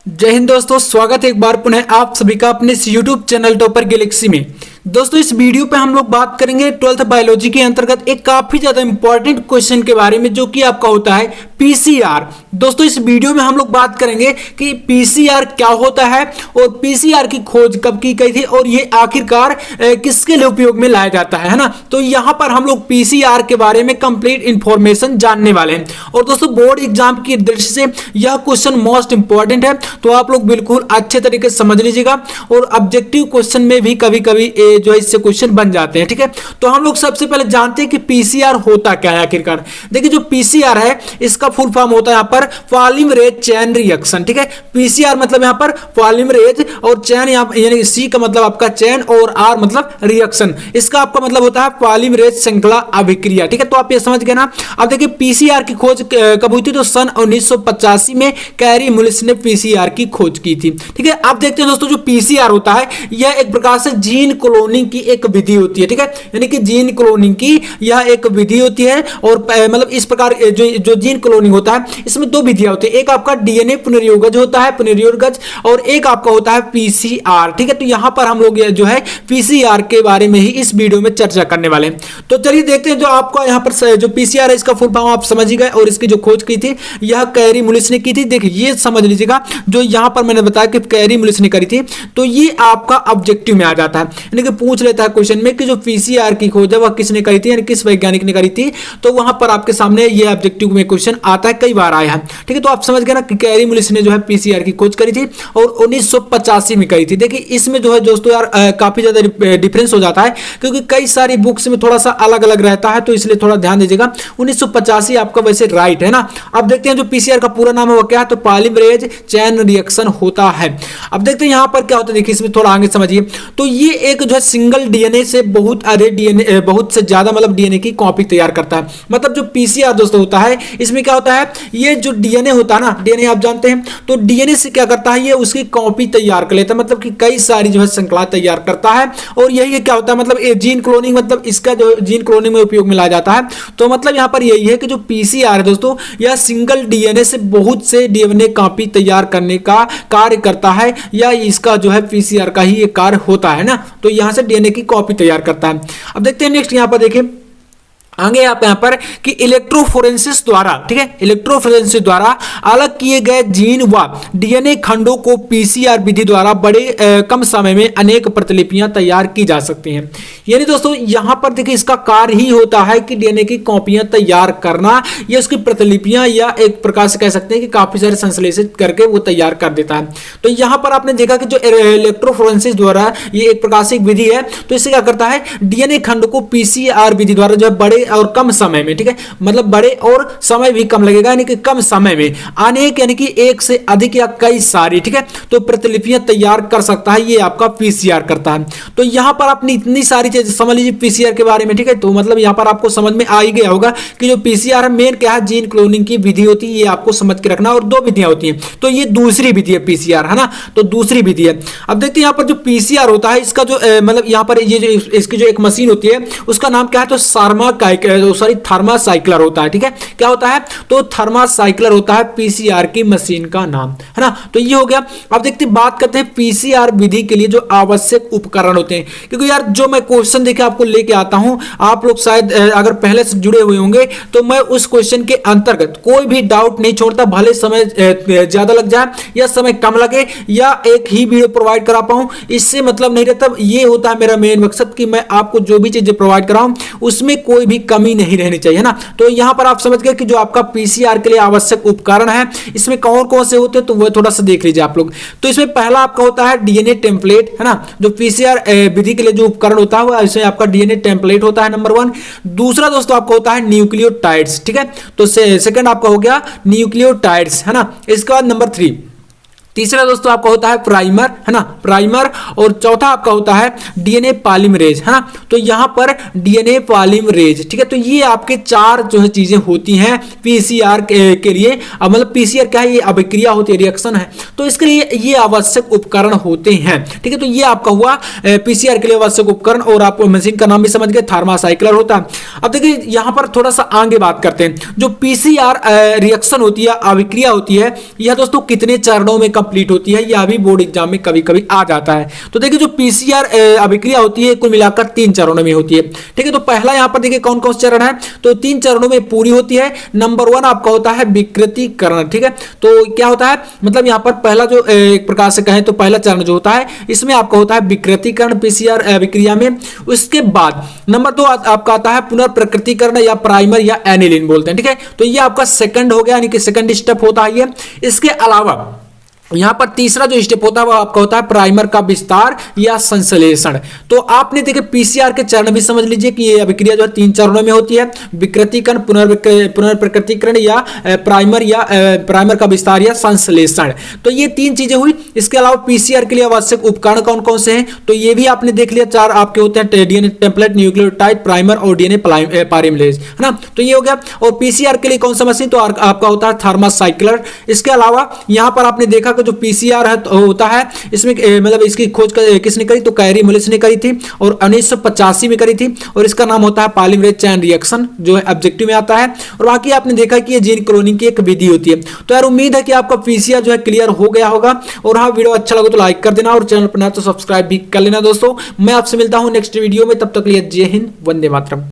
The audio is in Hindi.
जय हिंद दोस्तों, स्वागत है एक बार पुनः आप सभी का अपने इस YouTube चैनल टॉपर गैलेक्सी में। दोस्तों इस वीडियो पे हम लोग बात करेंगे 12th बायोलॉजी के अंतर्गत एक काफी ज्यादा इंपॉर्टेंट क्वेश्चन के बारे में, जो कि आपका होता है पीसीआर। दोस्तों इस वीडियो में हम लोग बात करेंगे कि पीसीआर क्या होता है और पीसीआर की खोज कब की गई थी और ये आखिरकार किसके लिए उपयोग में लाया जाता है ना। तो यहाँ पर हम लोग पीसीआर के बारे में कंप्लीट इंफॉर्मेशन जानने वाले हैं। और दोस्तों बोर्ड एग्जाम की दृष्टि से यह क्वेश्चन मोस्ट इंपॉर्टेंट है, तो आप लोग बिल्कुल अच्छे तरीके से समझ लीजिएगा। और ऑब्जेक्टिव क्वेश्चन में भी कभी कभी जो है इससे क्वेश्चन बन जाते हैं, ठीक है। तो हम लोग सबसे पहले जानते हैं कि पीसीआर होता क्या है आखिरकार। देखिए जो पीसीआर है इसका फुल फॉर्म होता है यहाँ पर पॉलीमरेज चेन रिएक्शन, ठीक है। पीसीआर मतलब यहाँ पर पॉलीमरेज और चेन, यानी सी का मतलब आपका चेन और आर मतलब रिएक्शन, इसका आपका मतलब होता है पॉलीमरेज श्रृंखला अभिक्रिया, ठीक है। तो आप ये समझ गए ना। अब देखिए पीसीआर की खोज कब हुई थी, तो सन 1985 में कैरी मुलिस ने पीसीआर की खोज की थी, ठीक है। आप देखते हैं दोस्तों जो पीसीआर होता है यह एक प्रकार से जीन क्लोनिंग की एक विधि होती है, ठीक है। यानी कि जीन क्लोनिंग की यह एक विधि होती है। और मतलब इस प्रकार जो जीन क्लोनिंग होता है इसमें दो विधियां होती है, एक आपका डीएनए पुनर्योगज होता है, पुनर्योगज, और एक आपका होता है पीसीआर, ठीक है। तो यहां पर हम लोग जो है पीसीआर के बारे में ही इस वीडियो में चर्चा करने वाले हैं। तो चलिए देखते हैं जो आपका यहां पर जो पीसीआर है इसका फुल फॉर्म आप समझ ही गए, और इसकी जो खोज की थी यह कैरी मुलिस ने की थी। देखिए ये समझ लीजिएगा, जो यहां पर मैंने बताया कि कैरी मुलिस ने करी थी, तो ये आपका ऑब्जेक्टिव में आ जाता है। यानी कि पूछ लेता है क्वेश्चन में कि जो पीसीआर की खोज है वह किसने करी थी, यानी किस वैज्ञानिक ने करी थी, तो वहां पर आपके सामने ये ऑब्जेक्टिव में क्वेश्चन आता है, कई बार आया है, ठीक है। तो आप समझ गए ना कि कैरी मुलिस ने जो है पीसीआर की खोज करी थी और 1985 में करी थी। देखिए इसमें जो है दोस्तों यार काफी ज्यादा डिफरेंस हो जाता है, क्योंकि कई सारी बुक्स में थोड़ा सा अलग अलग रहता है, तो इसलिए थोड़ा ध्यान दीजिएगा। 1985 आपका वैसे राइट है ना। अब देखते हैं जो पीसीआर का पूरा नाम है वो क्या है, तो पॉलीमरेज चेन रिएक्शन होता है। अब देखते हैं यहां पर क्या होता है, देखिए इसमें थोड़ा आगे समझिए। तो ये एक जो है सिंगल डीएनए से बहुत अधिक डीएनए, बहुत से ज्यादा मतलब डीएनए की कॉपी तैयार करता है। मतलब जो पीसीआर दोस्तों होता है इसमें क्या होता है, ये जो डीएनए होता है ना, डीएनए आप जानते हैं, तो डीएनए से क्या करता है, ये उसकी कॉपी तैयार कर लेता है, मतलब कि कई सारी जो है श्रृंखला तैयार करता है। और यही क्या होता है, मतलब जीन क्लोनिंग, मतलब इसका जो जीन क्लोनिंग में उपयोग में लाया जाता है। तो मतलब यहां पर यही है कि जो पीसीआर है दोस्तों यह सिंगल डीएनए से बहुत से डीएनए कॉपी तैयार करने का कार्य करता है, या इसका जो है पीसीआर का ही एक कार्य होता है ना। तो यहां से डीएनए की कॉपी तैयार करता है। अब देखते हैं नेक्स्ट, यहां पर देखिए आगे आप यहां पर कि इलेक्ट्रोफोरेंसिस द्वारा, ठीक है, इलेक्ट्रोफोरेंसिस द्वारा अलग किए गए जीन व डीएनए खंडों को पीसीआर विधि द्वारा बड़े कम समय में अनेक प्रतिलिपियां तैयार की जा सकती हैं। यानी दोस्तों यहां पर देखिए इसका कार्य ही होता है कि डीएनए की कॉपियां तैयार करना, या उसकी प्रतिलिपियां, या एक प्रकार से कह सकते हैं कि काफी सारे संश्लेषित करके वो तैयार कर देता है। तो यहां पर आपने देखा कि जो इलेक्ट्रोफोरेंसिस द्वारा ये एक प्रकार से विधि है, तो इससे क्या करता है, डीएनए खंड को पीसीआर विधि द्वारा जो है बड़े और कम समय में, ठीक है, मतलब बड़े और समय भी कम लगेगा, यानी कि कम समय में अनेक, यानी कि एक से अधिक या कई सारी, ठीक है, तो प्रतिलिपियां तैयार कर सकता है, ये आपका पीसीआर करता है। तो यहां पर आपने इतनी सारी चीजें समझ लीजिए पीसीआर के बारे में, ठीक है। तो मतलब यहां पर आपको समझ में आ ही गया होगा कि जो पीसीआर है मेन क्या है, जीन क्लोनिंग की विधि होती है, ये आपको समझ के रखना। और दो विधियां होती हैं, तो ये दूसरी विधि है पीसीआर, है ना, तो दूसरी विधि है। अब देखते हैं यहां पर जो पीसीआर होता है इसका जो मतलब यहां पर ये जो इसकी जो एक मशीन होती है उसका नाम क्या है, तो थर्मासाइक्लर होता है, ठीक है। क्या होता है, तो थर्मासाइक्लर होता है पीसीआर की मशीन का नाम, है ना। तो ये हो गया। अब देखते हैं बात करते हैं पीसीआर विधि के लिए जो आवश्यक उपकरण होते हैं, क्योंकि यार जो मैं क्वेश्चन देखे आपको लेके आता हूं, आप लोग शायद अगर पहले से जुड़े हुए होंगे तो मैं उस क्वेश्चन के अंतर्गत कोई भी डाउट नहीं छोड़ता, भले समय ज्यादा लग जाए या समय कम लगे या एक ही वीडियो प्रोवाइड करा पाऊं, इससे मतलब नहीं रहता। ये होता है मेरा मेन मकसद कि मैं आपको जो भी चीजें प्रोवाइड कराऊं उसमें कोई भी कमी नहीं रहनी चाहिए ना। तो यहां पर आप समझ गए कि जो आपका पीसीआर के लिए आवश्यक उपकरण है इसमें कौन कौन से होते हैं, तो वो थोड़ा सा देख लीजिए आप लोग। तो इसमें पहला आपका होता है डीएनए टेम्पलेट, है ना, जो पीसीआर विधि के लिए जो उपकरण होता है वो इसमें आपका डीएनए टेम्पलेट होता है, नंबर 1। दूसरा दोस्तों आपका होता है न्यूक्लियोटाइड्स, ठीक है। तो सेकंड आपका हो गया न्यूक्लियोटाइड्स, है ना। इसके बाद नंबर 3, तीसरा दोस्तों आपका होता है प्राइमर, है ना, प्राइमर। और चौथा आपका होता है डीएनए पॉलीमरेज, है ना। तो यहां पर डीएनए पॉलीमरेज, ठीक है। तो ये आपके चार जो है चीजें होती हैं पीसीआर के लिए। मतलब पीसीआर क्या है, ये अभिक्रिया होती है, रिएक्शन है, तो इसके लिए ये आवश्यक उपकरण होते हैं, ठीक है। तो ये आपका हुआ पीसीआर के लिए आवश्यक उपकरण, और आपको मशीन का नाम भी समझ गए, थर्मासाइक्लर होता है। अब देखिए यहां पर थोड़ा सा आगे बात करते हैं, जो पीसीआर रिएक्शन होती है, अभिक्रिया होती है, यह दोस्तों कितने चरणों में कंप्लीट होती है, यह भी बोर्ड एग्जाम में कभी कभी आ जाता है। तो देखिए जो पीसीआर अभिक्रिया होती है कुल मिलाकर 3 चरणों में होती है, ठीक है। तो पहला यहाँ पर देखिए कौन कौन से चरण है, तो 3 चरणों में पूरी होती है। नंबर 1 आपका होता है विकृतीकरण, ठीक है। तो क्या होता है, मतलब यहाँ पर पहला जो एक प्रकार से कहें तो पहला चरण जो होता है इसमें आपका होता है विकृतीकरण पीसीआर अभिक्रिया में। उसके बाद नंबर 2 आपका आता है पुनर्प्रकृतिकरण या प्राइमर या एनिलीन बोलते हैं, ठीक है। तो ये आपका सेकंड हो गया, यानी कि सेकंड स्टेप होता है ये। इसके अलावा यहां पर तीसरा जो स्टेप होता है वो आपका होता है प्राइमर का विस्तार या संश्लेषण। तो आपने देखे पीसीआर के चरण भी समझ लीजिए कि ये अभिक्रिया जो है 3 चरणों में होती है, विकृतीकरण, पुनर्प्रकृतिकरण या प्राइमर का विस्तार या संश्लेषण। तो ये 3 चीजें हुई। इसके अलावा पीसीआर के लिए आवश्यक उपकरण कौन कौन से हैं, तो ये भी आपने देख लिया, 4 आपके होते हैं, डीएनए टेम्पलेट, न्यूक्लियोटाइड, प्राइमर और डीएनए पॉलीमरेज, है ना। तो ये हो गया। और पीसीआर के लिए कौन सा मशीन, तो आपका होता है थर्मासाइक्लर। इसके अलावा यहां पर आपने देखा जो पीसीआर है तो होता है इसमें मतलब इसकी खोज किसने करी, तो कैरी मुलिस ने करी थी और 1985 में करी थी। और इसका नाम होता है पॉलीमरेज चेन रिएक्शन, जो है ऑब्जेक्टिव में आता है। और बाकी आपने देखा कि ये जीन क्लोनिंग की एक विधि होती है। तो यार उम्मीद है कि आपका पीसीआर जो है क्लियर हो गया होगा। और हाँ, वीडियो अच्छा लगे तो लाइक कर देना और चैनल पर नया तो सब्सक्राइब भी कर लेना दोस्तों। मैं आपसे मिलता हूं नेक्स्ट वीडियो में, तब तक के लिए जय हिंद, वंदे मातरम।